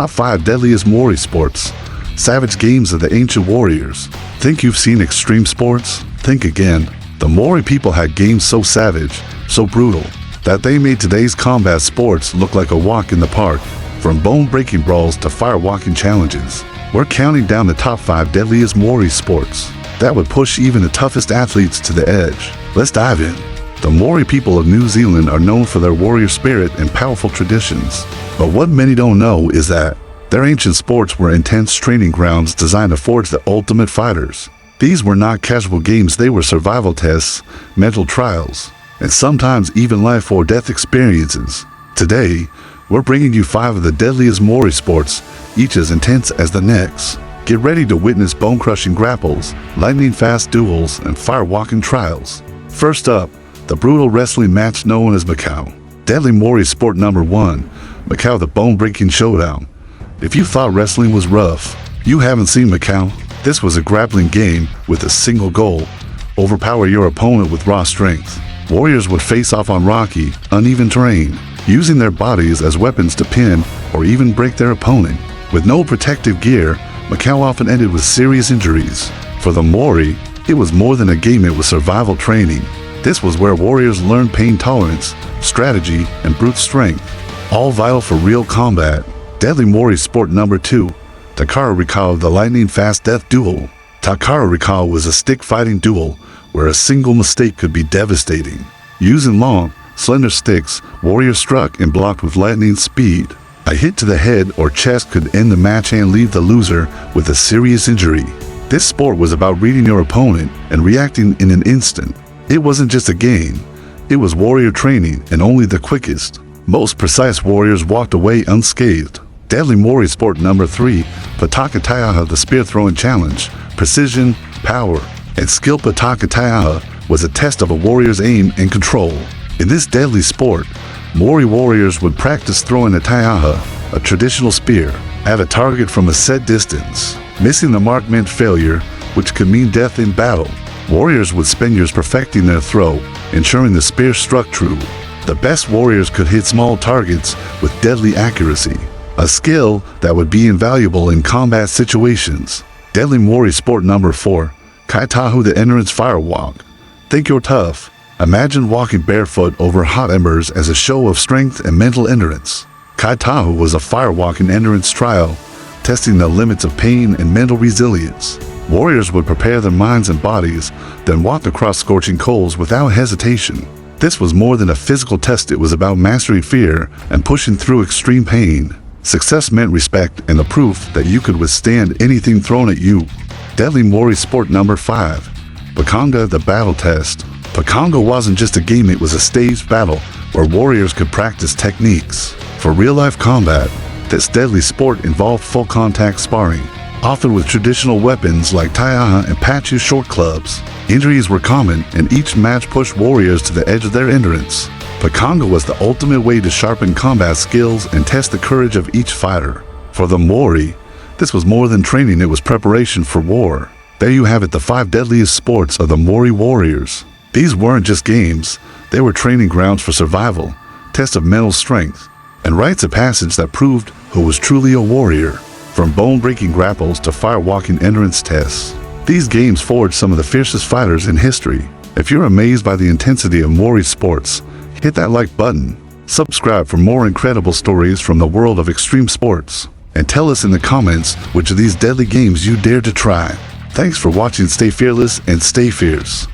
Top 5 Deadliest Māori Sports. Savage games of the ancient warriors. Think you've seen extreme sports? Think again. The Māori people had games so savage, so brutal, that they made today's combat sports look like a walk in the park. From bone-breaking brawls to fire-walking challenges, we're counting down the top 5 deadliest Māori sports that would push even the toughest athletes to the edge. Let's dive in. The Māori people of New Zealand are known for their warrior spirit and powerful traditions. But what many don't know is that their ancient sports were intense training grounds designed to forge the ultimate fighters. These were not casual games, they were survival tests, mental trials, and sometimes even life or death experiences. Today, we're bringing you 5 of the deadliest Māori sports, each as intense as the next. Get ready to witness bone-crushing grapples, lightning-fast duels, and fire-walking trials. First up, the brutal wrestling match known as Macau. Deadly Māori sport number 1, Macau, the bone-breaking showdown. If you thought wrestling was rough, you haven't seen Macau. This was a grappling game with a single goal: overpower your opponent with raw strength. Warriors would face off on rocky, uneven terrain, using their bodies as weapons to pin or even break their opponent. With no protective gear, Macau often ended with serious injuries. For the Māori, it was more than a game, it was survival training. This was where warriors learned pain tolerance, strategy, and brute strength, all vital for real combat. Deadly Māori sport number 2, Takara Rikau, the lightning-fast death duel. Takara Rikau was a stick-fighting duel where a single mistake could be devastating. Using long, slender sticks, warriors struck and blocked with lightning speed. A hit to the head or chest could end the match and leave the loser with a serious injury. This sport was about reading your opponent and reacting in an instant. It wasn't just a game, it was warrior training, and only the quickest, most precise warriors walked away unscathed. Deadly Māori sport number 3, Pataka Taiaha, the spear-throwing challenge. Precision, power, and skill. Pataka Taiaha was a test of a warrior's aim and control. In this deadly sport, Māori warriors would practice throwing a taiaha, a traditional spear, at a target from a set distance. Missing the mark meant failure, which could mean death in battle. Warriors would spend years perfecting their throw, ensuring the spear struck true. The best warriors could hit small targets with deadly accuracy, a skill that would be invaluable in combat situations. Deadly Māori sport number 4, Kaitahu, the endurance fire walk. Think you're tough? Imagine walking barefoot over hot embers as a show of strength and mental endurance. Kaitahu was a fire-walking endurance trial, testing the limits of pain and mental resilience. Warriors would prepare their minds and bodies, then walk across scorching coals without hesitation. This was more than a physical test, it was about mastering fear and pushing through extreme pain. Success meant respect and the proof that you could withstand anything thrown at you. Deadly Māori sport number 5, Pakanga, the battle test. Pakanga wasn't just a game, it was a staged battle where warriors could practice techniques. For real-life combat, this deadly sport involved full-contact sparring, often with traditional weapons like taiaha and pachu short clubs. Injuries were common, and each match pushed warriors to the edge of their endurance. Pakanga was the ultimate way to sharpen combat skills and test the courage of each fighter. For the Māori, this was more than training, it was preparation for war. There you have it, the 5 deadliest sports of the Māori warriors. These weren't just games, they were training grounds for survival, tests of mental strength, and rites of passage that proved who was truly a warrior. From bone-breaking grapples to fire-walking endurance tests, these games forged some of the fiercest fighters in history. If you're amazed by the intensity of Māori sports, hit that like button, subscribe for more incredible stories from the world of extreme sports, and tell us in the comments which of these deadly games you dare to try. Thanks for watching, stay fearless and stay fierce.